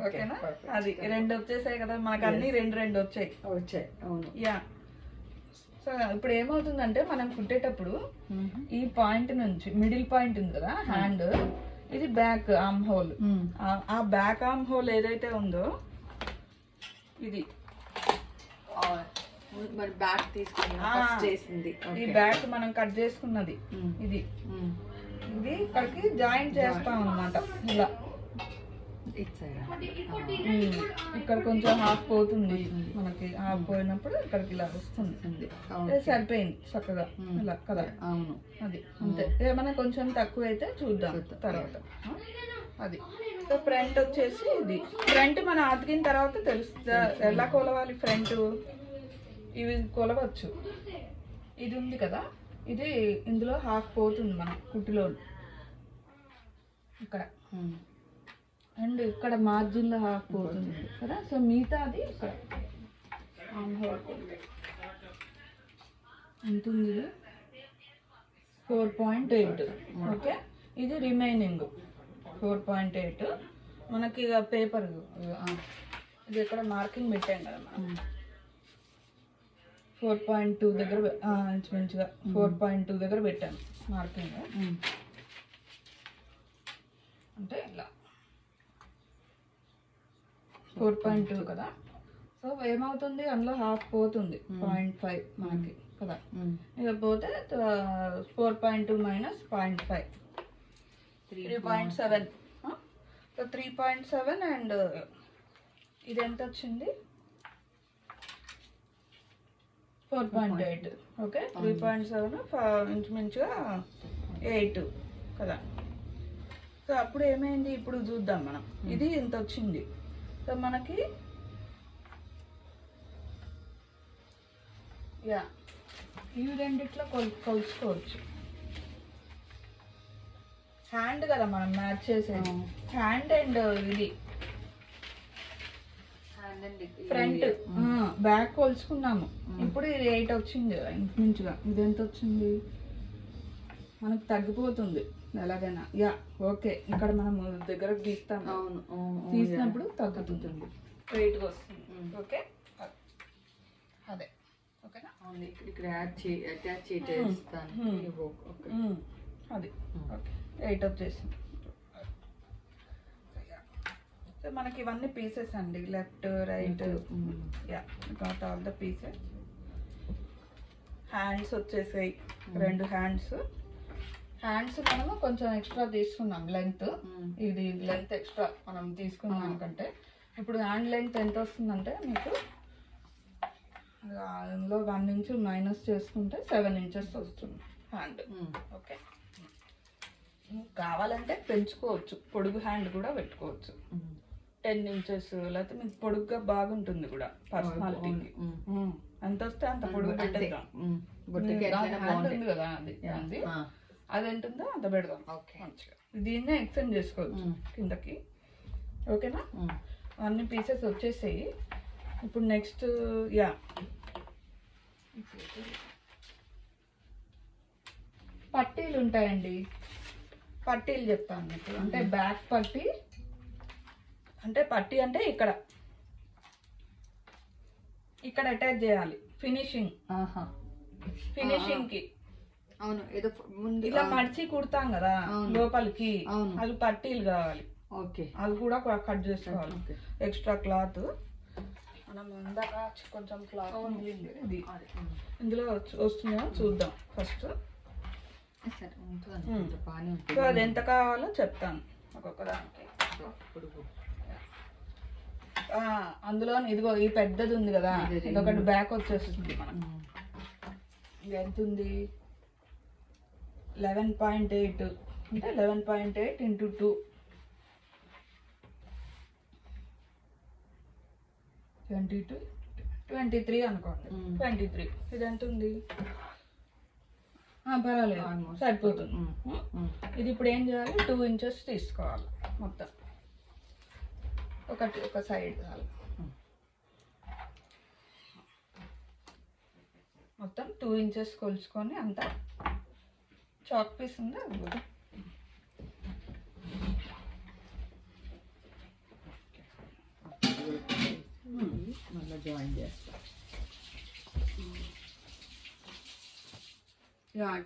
ఓకేనా? అది 2 వచ్చేసాయి కదా మనకు, అన్ని 2 వచ్చాయి.
అవును.
యా. సో ఇప్పుడు ఏమవుతుందంటే మనం కుట్టేటప్పుడు ఈ పాయింట్ నుంచి మిడిల్ పాయింట్ ఉంది కదా, హ్యాండ్, ఇది బ్యాక్ ఆర్మ్ హోల్. ఆ బ్యాక్ ఆర్మ్ హోల్ ఏదైతే ఉందో ఇది
మరి బ్యాక్ తీసుకుని చేసింది.
ఈ బ్యాక్ మనం కట్ చేసుకున్నది ఇది ఇక్కడికి జాయింట్ చేస్తాం అన్నమాట. ఇలా ఇక్కడ కొంచెం హాఫ్ పోతుంది మనకి. హాఫ్ పోయినప్పుడు ఇక్కడికి ఇలా వస్తుంది. సరిపోయింది చక్కగా ఇలా కదా.
అవును,
అది అంతే. ఏమైనా కొంచెం తక్కువ అయితే చూద్దాం తర్వాత. అది సో ఫ్రంట్ వచ్చేసి ఇది. ఫ్రంట్ మనం అతికిన తర్వాత తెలుస్తుంది ఎలా కొలవాలి. ఫ్రంట్ ఇవి కొలవచ్చు. ఇది ఉంది కదా, ఇది ఇందులో హాఫ్ పోతుంది మన కుట్టులో ఇక్కడ, అండ్ ఇక్కడ మార్జిన్లో హాఫ్ పోతుంది కదా. సో మిగతా అది ఇక్కడ ఎంత ఉంది, ఇది 4.8. ఓకే, ఇది రిమైనింగ్ 4.8. మనకి ఇక పేపర్ ఇది ఇక్కడ మార్కింగ్ పెట్టాం కదా మనం. 4.2 దగ్గర ఇంచుమించుగా 4.2 దగ్గర పెట్టాను మార్కింగ్. అంటే ఇలా 4.2 కదా. సో ఏమవుతుంది, అందులో హాఫ్ పోతుంది 0.5 మనకి కదా. ఇక పోతే 4.2 మైనస్ 0.5 3.7. సో 3.7 అండ్ ఇది ఎంత వచ్చింది 4.8. ఓకే 3.7 ఇంచుమించుగా 8 కదా. సో అప్పుడు ఏమైంది, ఇప్పుడు చూద్దాం మనం. ఇది ఇంత వచ్చింది. సో మనకి యా ఇవి రెండిట్లో కొలుసుకోవచ్చు. హ్యాండ్ కదా మనం మ్యాచ్ చేసేది, హ్యాండ్ అండ్ ఇది ఫ్రంట్ బ్యాక్ కొలుచుకున్నాము. ఇప్పుడు ఇది 8 వచ్చింది ఇంచుమించుగా. ఇది ఎంత వచ్చింది మనకు తగ్గిపోతుంది ఎలాగైనా. యా ఓకే ఇక్కడ మనం దగ్గర తీస్తాం, తీసినప్పుడు తగ్గుతుంది, వెయిట్గా వస్తుంది. ఓకే అదే ఓకేనా.
ఇక్కడ అటాచ్ చేస్తాను
అది ఓకే 8 వచ్చేసింది. సో మనకి ఇవన్నీ పీసెస్ అండి, left right. Yeah got all the pieces. Hands వచ్చేసాయి, 2 హ్యాండ్స్. హ్యాండ్స్ మనము కొంచెం ఎక్స్ట్రా తీసుకున్నాం లెంత్. ఇది లెంత్ ఎక్స్ట్రా మనం తీసుకున్నాం కంటే. ఇప్పుడు హ్యాండ్ లెంత్ ఎంత వస్తుందంటే మీకు అందులో 1 ఇంచ్ మైనస్ చేసుకుంటే 7 ఇంచెస్ వస్తుంది హ్యాండ్. ఓకే కావాలంటే పెంచుకోవచ్చు, పొడుగు హ్యాండ్ కూడా పెట్టుకోవచ్చు 10 ఇంచెస్. లేకపోతే మీకు పొడుగ్గా బాగుంటుంది కూడా పర్సనాలిటీకి. ఎంత వస్తే అంత పొడుగు పెట్టేద్దాం. హ్యాండ్ ఉంది కదా అది అది ఎంత ఉందో అంత పెడదాం మంచిగా. దీన్నే ఎక్స్టెండ్ చేసుకోవచ్చు కిందకి. ఓకేనా. అన్ని పీసెస్ వచ్చేసాయి. ఇప్పుడు నెక్స్ట్ యా పట్టీలు ఉంటాయండి. పట్టీలు చెప్తాను మీకు. అంటే బ్యాక్ పట్టీ అంటే పట్టీ అంటే ఇక్కడ అటాచ్ చేయాలి ఫినిషింగ్ కి.
అవును ఏదో ముందు
ఇలా మడిచి కుడతాం కదా లోపలికి, అది పట్టీలు కావాలి.
ఓకే
అది కూడా కట్ చేసుకోవాలి. ఎక్స్ట్రా క్లాత్ మనం ఇందాక కొంచెం క్లాత్ ఇది ఇందులో వస్తుందో చూద్దాం ఫస్ట్. సో అది ఎంత కావాలో చెప్తాను ఒక్కొక్క దానికి. అందులో ఇదిగో ఈ పెద్దది ఉంది కదా, ఇదొకటి బ్యాక్ వచ్చేస్తుంది మనం. ఇది ఎంత ఉంది 11.8 అంటే 11.8 ఇంటూ 2 22 23 అనుకోండి. 23 ఇది ఎంత ఉంది పర్వాలేదు సరిపోతుంది. ఇది ఇప్పుడు ఏం చేయాలి, 2 ఇంచెస్ తీసుకోవాలి మొత్తం. ఒక సైడ్ కావాలి మొత్తం 2 ఇంచెస్ కొలుచుకొని అంతా. చాక్ పీస్ ఉంది అది కూడా.
మళ్ళీ జాయిన్ చేస్తాం.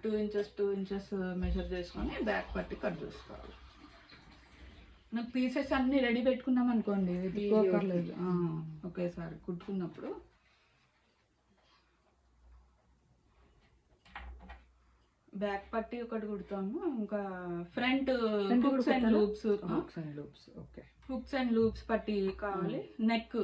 2 ఇంచెస్ మెజర్ చేసుకొని బ్యాక్ పట్టి కట్ చేసుకోవాలి. నాకు పీసెస్ అన్నీ రెడీ పెట్టుకున్నాం అనుకోండి, తిప్పుకోకర్లేదు. ఒకేసారి కుట్టుకున్నప్పుడు బ్యాక్ పట్టి ఒకటి కుడతాము, ఇంకా front hooks and loops.
Okay
hooks and loops పట్టి కావాలి. నెక్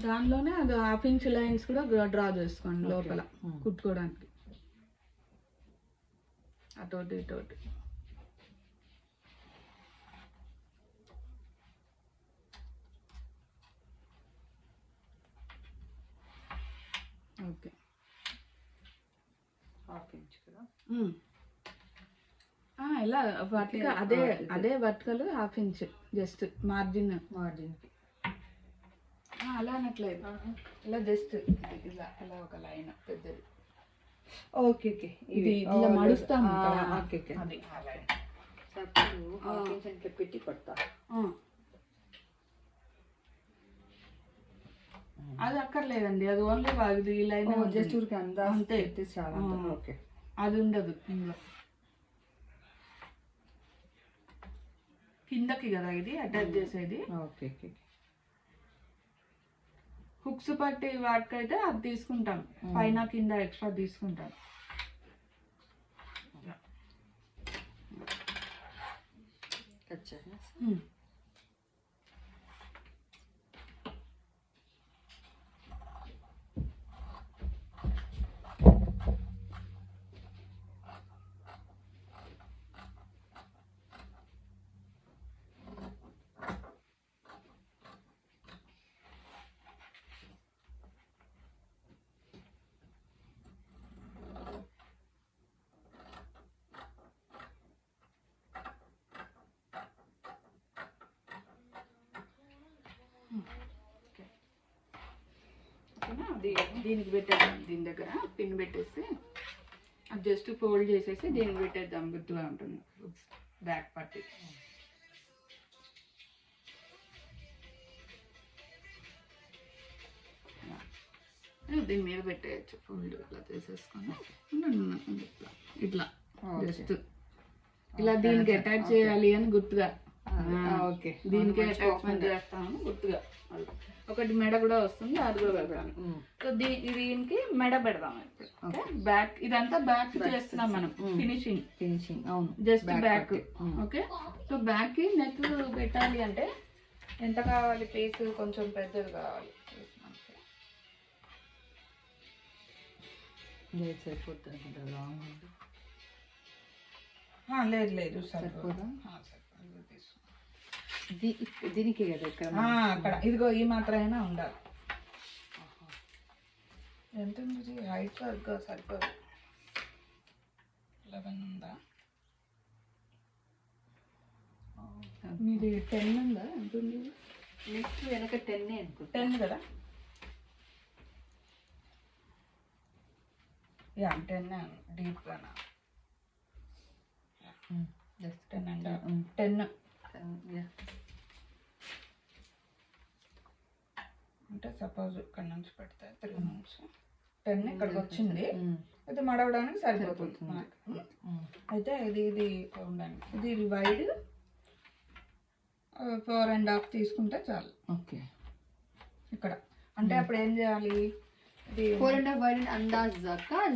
దానిలోనే అది 1/2 ఇంచ్ లైన్స్ కూడా డ్రా చేసుకోండి లోపల కుట్టుకోవడానికి. అటోటి ఇటోటి. ఓకే
1/2 ఇంచ్ కదా.
ఇలా వర్టికల్ అదే vertical half inch just margin అలా అనట్లేదు, ఇలా జస్ట్ ఇలా ఒక లైన్ పెద్దది.
ఓకే ఓకే,
ఇది ఇలా మడుస్తాం
ఓకే ఓకే,
అది ఆ లైన్.
ఇట్లా పెట్టి కొడతా.
అది అక్కర్లేదండి, అది ఓన్లీ ఇది ఈ లైన్
జస్ట్ ఊరికి
అంతే.
చాలా. ఓకే,
అది ఉండదు ఇందులో. కిందకి కదా ఇది అటాచ్ చేసేది.
ఓకే ఓకే,
హుక్స్ పట్టి వాటికైతే అది తీసుకుంటాం, పైన కింద ఎక్స్ట్రా తీసుకుంటాం. అది దీనికి పెట్టేద్దాం, దీని దగ్గర పిన్ పెట్టేసి అది జస్ట్ ఫోల్డ్ చేసేసి దీనికి పెట్టేద్దాం, గుర్తుగా ఉంటుంది బ్యాక్ పట్టి. దీని మీద పెట్టేయచ్చు, ఫోల్డ్ ఇట్లా చేసేసుకొని ఇట్లా జస్ట్ ఇలా దీనికి అటాచ్ చేయాలి అని గుర్తుగా.
ఓకే,
దీనికి అటాచ్మెంట్ చేస్తాను గుర్తుగా. ఒకటి మెడ కూడా వస్తుంది, అది కూడా పెడతాను. సో దీనికి మెడ పెడదాం ఇప్పుడు. బ్యాక్ ఇదంతా బ్యాక్ చేస్తున్నాం మనం, ఫినిషింగ్
అవును,
just back. Okay, so back కి నెక్ పెట్టాలి అంటే ఎంత కావాలి పీస్? కొంచెం పెద్దది కావాలి. లేదు లేదు, సరిపోదా?
దీనికి కదా ఇక్కడ
అక్కడ ఇదిగో ఈ మాత్రమైనా ఉండాలి. ఎంత ఉంది హైట్? సరిగ్గా సరిపోదు. 11 ఉందా? మీది 10 ఉందా? ఎంత ఉంది?
నెక్స్ట్ వెనక 10 అనుకో.
10 కదా? యా 10 డీప్గానా? జస్ట్ 10 అండ్ 10 అంటే సపోజ్ ఇక్కడ నుంచి పెడితే 3 నుంచి 10 ఇక్కడికి వచ్చింది. అయితే మడవడానికి సరిపోతుంది మనకు. అయితే ఇది ఉండడానికి ఇది వైడ్ 4.5 తీసుకుంటే చాలు.
ఓకే,
ఇక్కడ అంటే అప్పుడు ఏం చేయాలి? ఇది
4.5 wide Andaz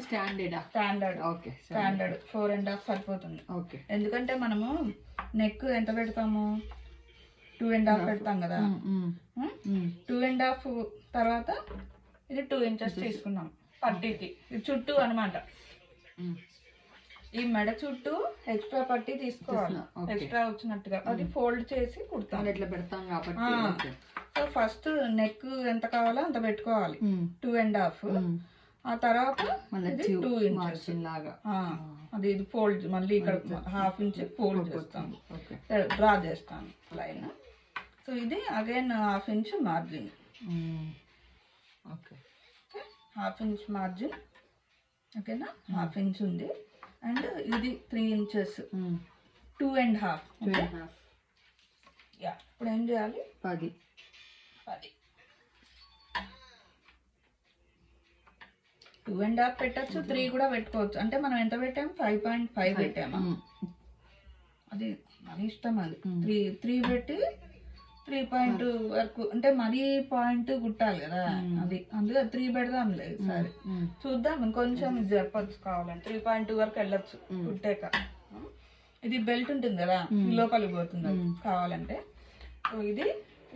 standard. Okay,
standard 4.5 సరిపోతుంది.
ఓకే,
ఎందుకంటే మనము నెక్ ఎంత పెడతాము? 2.5 పెడతాం కదా. 2.5 తర్వాత ఇది 2 ఇంచెస్ తీసుకున్నాం పట్టీకి. ఇది చుట్టూ అనమాట. ఈ మెడ చుట్టూ ఎక్స్ట్రా పట్టీ తీసుకోవాలి, ఎక్స్ట్రా వచ్చినట్టుగా. అది ఫోల్డ్ చేసి కుడతాం,
ఎట్లా పెడతాం కాబట్టి.
సో ఫస్ట్ నెక్ ఎంత కావాలో అంత పెట్టుకోవాలి, 2.5. ఆ తర్వాత 2 ఇంచెస్
లాగా
అది ఇది ఫోల్డ్, మళ్ళీ ఇక్కడ 1/2 ఇంచ్ ఫోల్డ్ చేస్తాను, డ్రా చేస్తాను లైన్. సో ఇది again 1/2 inch margin.
Okay,
1/2 inch margin. ఓకేనా? 1/2 ఇంచ్ ఉంది. అండ్ ఇది 3 ఇంచెస్, 2.5. యా, ఇప్పుడు ఏం చేయాలి? 10 2.5 పెట్టచ్చు, 3 కూడా పెట్టుకోవచ్చు. అంటే మనం ఎంత పెట్టాము? 5.5 పెట్టామా? అది మన ఇష్టం. అది 3 పెట్టి 3 పాయింట్ వరకు, అంటే మరీ పాయింట్ కుట్టాలి కదా, అది అందుకే 3 పెడదాం. లేదు సరే, చూద్దాం. ఇంకొంచెం జరపచ్చు కావాలంటే 3.2 వరకు వెళ్ళొచ్చు కుట్టాక. ఇది బెల్ట్ ఉంటుంది కదా, లోపలికి పోతుంది అది కావాలంటే. సో ఇది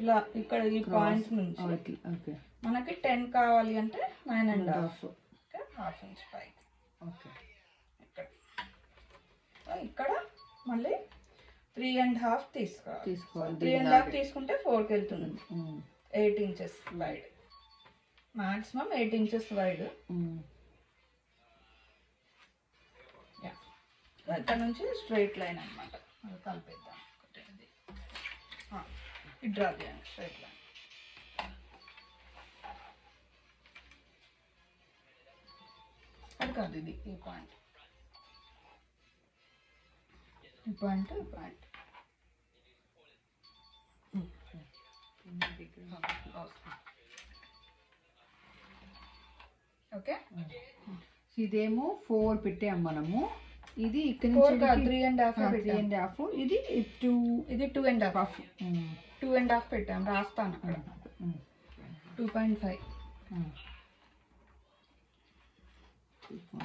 ఇలా ఇక్కడ ఈ పాయింట్ నుంచి మనకి 10 కావాలి అంటే 9.5. 1/2 ఇంచ్ పైకి.
ఓకే,
ఇక్కడ మళ్ళీ 3.5 తీసుకోవాలి. 3.5 తీసుకుంటే 4కి వెళ్తుంది. 8 inches wide, maximum 8 inches wide. ఇక్కడ నుంచి స్ట్రైట్ లైన్ అనమాట, అది కలిపేద్దాం. ఇది డ్రా చేయండి స్ట్రైట్ లైన్. అది కాదు, ఇది ఈ పాయింట్, ఈ పాయింట్, ఈ పాయింట్. ఓకే,
ఇదేమో 4 పెట్టాము మనము. ఇది ఇక్కడ
3.5
3.5, ఇది 2,
ఇది 2.5, 2.5 పెట్టాం. రాస్తాను అక్కడ 2.5,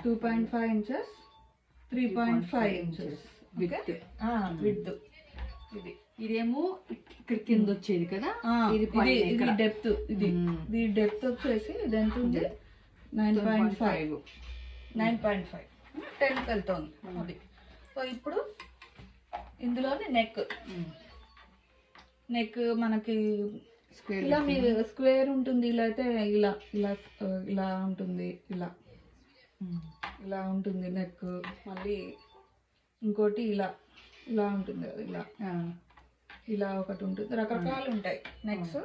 2.5 inches, 3.5 inches విడ్త్. ఇది
ఇదేమో ఇక్కడ కింద వచ్చేది కదా,
ఇది డెప్త్. ఇది డెప్త్ వచ్చేసి ఇది ఎంత ఉంది, 9.5, 10కి వెళ్తుంది అది. సో ఇప్పుడు ఇందులోనే నెక్ మనకి ఇలా మీరు స్క్వేర్ ఉంటుంది, ఇలా అయితే ఇలా ఇలా ఇలా ఉంటుంది, ఇలా ఉంటుంది నెక్. మళ్ళీ ఇంకోటి ఇలా ఇలా ఉంటుంది, ఇలా ఒకటి ఉంటుంది. రకరకాలు ఉంటాయి నెక్స్.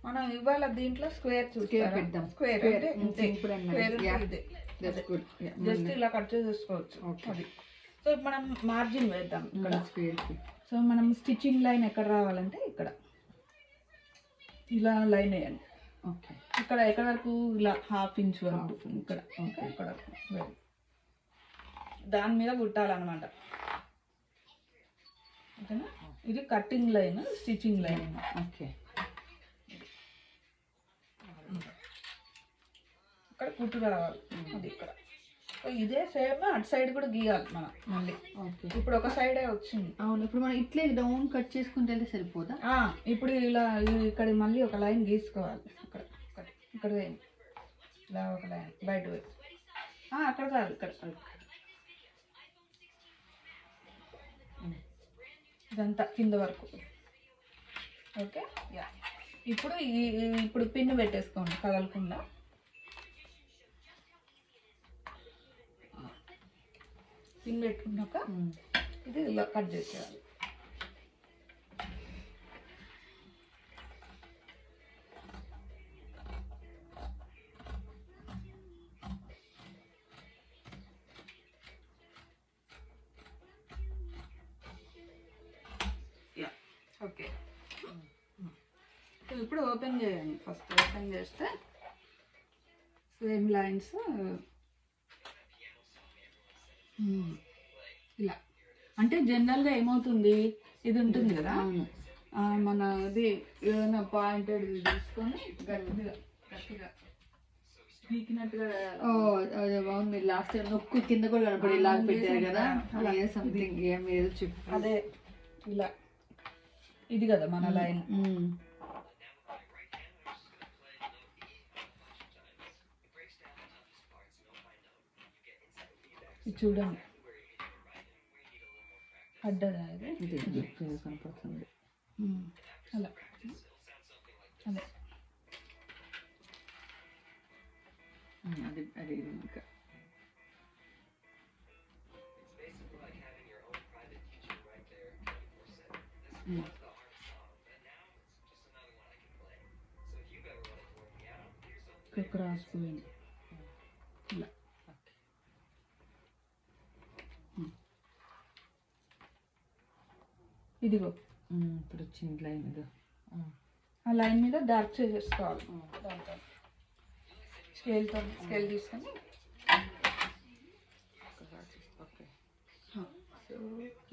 మనం ఇవాళ దీంట్లో స్క్వేర్ చూస్తాం. స్క్వేర్ జస్ట్ ఇలా కట్ చేసేసుకోవచ్చు అది. సో మనం మార్జిన్ వేద్దాం ఇక్కడ స్క్వేర్కి. సో మనం స్టిచ్చింగ్ లైన్ ఎక్కడ రావాలంటే ఇక్కడ ఇలా లైన్ వేయండి.
ఓకే,
ఇక్కడ ఎక్కడ వరకు, ఇలా 1/2 inch వరకు ఇక్కడ. ఓకే, ఇక్కడ దాని మీద కుట్టాలన్నమాట. ఓకేనా, ఇది cutting line, stitching line.
Okay,
ఇక్కడ కుట్టు రావాలి అది ఇక్కడ. ఇదే సేమ్ అటు సైడ్ కూడా గీయాలి మనం మళ్ళీ. ఇప్పుడు ఒక సైడే వచ్చింది.
అవును, ఇప్పుడు మనం ఇట్లే డౌన్ కట్ చేసుకుంటే సరిపోదా?
ఇప్పుడు ఇలా ఇక్కడ మళ్ళీ ఒక లైన్ గీసుకోవాలి. ఇక్కడ ఇలా ఒక లైన్ బయట వైపు, అక్కడ కాదు, ఇక్కడ ఇదంతా కింద వరకు. ఓకే, ఇప్పుడు పిన్ పెట్టేసుకోండి కదలకుండా. పిన్ పెట్టుకున్నాక ఇది ఇలా కట్ చేసేయాలి. ఓకే, ఇప్పుడు ఓపెన్ చేయండి. ఫస్ట్ ఓపెన్ చేస్తే సేమ్ లైన్స్ ఇలా. అంటే జనరల్గా ఏమవుతుంది, ఇది ఉంటుంది కదా మన ఇది ఏదైనా పాయింటెడ్ తీసుకొని గట్టిగా పీకినట్టుగా.
బాగుంది, లాస్ట్ టైం నొక్కు కింద కూడా కనపడి ఇలా పెట్టారు కదా, సంథింగ్ ఏదో చెప్పు.
అదే ఇలా, ఇది కదా మన లైన్. చూడండి అడ్డదా, ఇది
కనపడుతుంది.
అలా అదే
అది అది ఇంకా
క్రాస్ పోయింది ఇలా. ఇదిగో
ఇప్పుడు వచ్చింది లైన్. ఇది
ఆ లైన్ మీద డార్క్ చేసేసుకోవాలి. దాంతో స్కేల్ తీసుకొని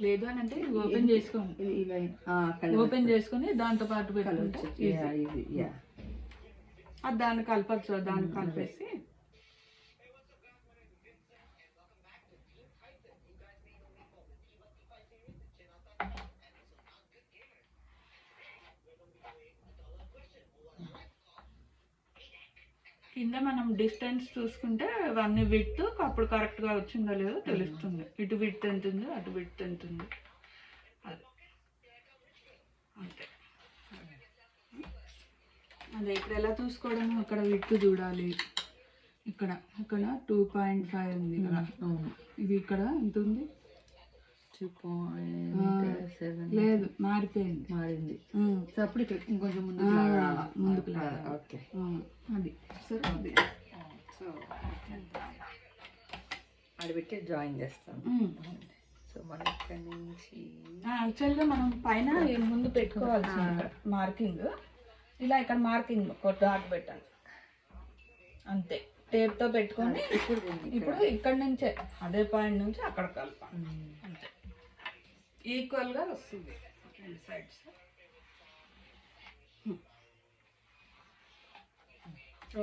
లేదు అని అంటే ఓపెన్ చేసుకోండి.
ఈ లైన్
ఓపెన్ చేసుకొని దాంతో పాటు పెట్టుకుంటే అది దాన్ని కలపచ్చు. దాన్ని కలిపేసి కింద మనం డిస్టెన్స్ చూసుకుంటే అవన్నీ విడ్త్ అప్పుడు కరెక్ట్గా వచ్చిందో లేదో తెలుస్తుంది. ఇటు విడ్త్ ఎంత ఉంది, అటు విడ్త్ ఎంత ఉంది, అది అంతే. అదే ఇక్కడ ఎలా చూసుకోవడము, అక్కడ విడ్త్ చూడాలి. ఇక్కడ 2.5 ఉంది కదా, ఇది ఇక్కడ ఎంత ఉంది,
2.7
లేదు మారిపోయింది.
మారింది.
ఉమ్.
సో అప్పుడు ఇక్కడ ఇంకొంచెం ముందుకు
ఆ,
లాగాలా?
ముందుకు లాగాలి.
ఓకే.
అది
సో అది సో ఆడబెట్టి జాయిన్ చేస్తాం. సో మనం ఇక్కడ నుంచి
యాక్చువల్గా మనం పైన ఈ ముందు పెట్టుకోవాల్సింది మార్కింగ్. ఇలా ఇక్కడ మార్కింగ్ ఒక డాట్ పెట్టాలి అంతే. టేప్తో పెట్టుకొని ఇప్పుడు ఇక్కడ నుంచే అదే పాయింట్ నుంచి అక్కడ కలపాలి అంతే. ఈక్వల్గా వస్తుంది రెండు సైడ్స్.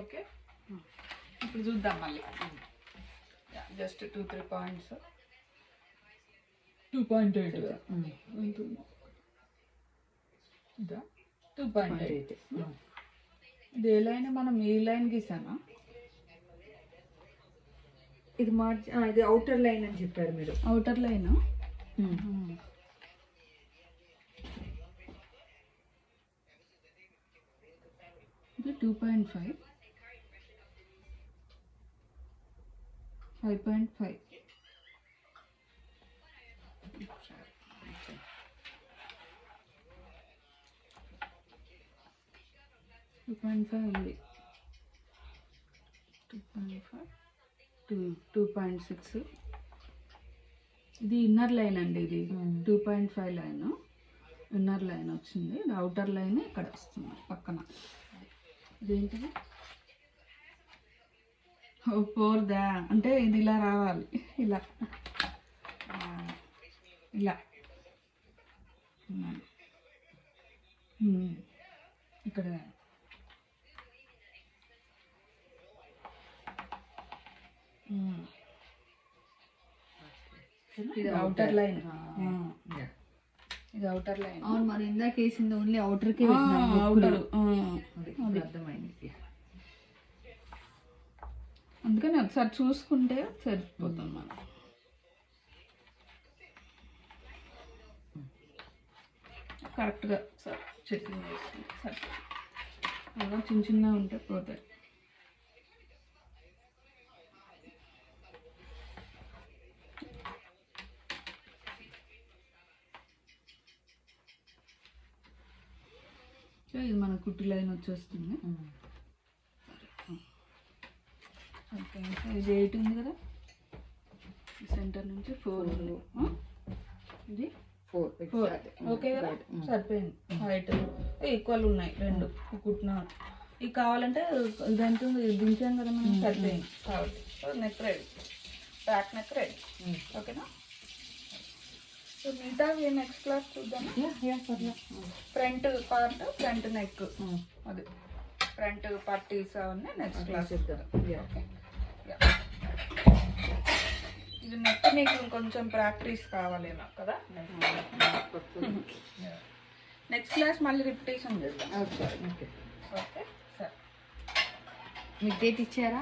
ఓకే, ఇప్పుడు చూద్దాం మళ్ళీ. Just 2-3 points. 2.8 ఇదా 2.8. ఇది ఏ లైన్? మనం ఈ లైన్ గీసానా?
ఇది ఇది అవుటర్ లైన్ అని చెప్పారు మీరు.
అవుటర్ లైన్ ఇది 2.5, 5.5. ఉంది 2.5, 2.6. ఇది ఇన్నర్ లైన్ అండి. ఇది 2.5 లైన్ ఇన్నర్ లైన్ వచ్చింది. ఇది అవుటర్ లైన్ ఇక్కడ వస్తుంది పక్కన. ఇదేంటిది? పోర్దా అంటే ఇది ఇలా రావాలి, ఇలా ఇలా ఇక్కడ ఇది అవుటర్ లైన్. ఇది అవుటర్ లైన్.
అవును, మరి ఇందాక వేసింది ఓన్లీ అవుటర్కే
అవుటర్.
అర్థమైంది.
అందుకని ఒకసారి చూసుకుంటే సరిపోతుంది మనం. కరెక్ట్గా సార్ చెక్కింగ్ వేసుకుంటే సరిపోతుంది. అలా చిన్న చిన్న ఉంటే పోతాయి. ఇది మన కుట్టు లైన్ వచ్చేస్తుంది. ఓకే, ఇది 8 ఉంది కదా. సెంటర్ నుంచి 4 ఇది 4. ఓకే కదా, సరిపోయింది. హైట్ ఈక్వల్ ఉన్నాయి రెండు కుట్టిన. ఇవి కావాలంటే ఇదంతా దించాం కదా మనం, సరిపోయింది కాబట్టి. Neck ready, back neck ready. ఓకేనా? సో మిగతా నెక్స్ట్ క్లాస్ చూద్దాం. ఫ్రంట్ పార్ట్, ఫ్రంట్ నెక్, అది ఫ్రంట్ పట్టీస్ అవన్నీ నెక్స్ట్ క్లాస్ చూద్దాం. ఓకే, ఇది నెక్ నీకు కొంచెం ప్రాక్టీస్ కావాలేమో కదా. నెక్స్ట్ క్లాస్ మళ్ళీ రిపిటేషన్ చేద్దాం.
ఓకే
ఓకే, సరే.
మీకు డేట్ ఇచ్చారా?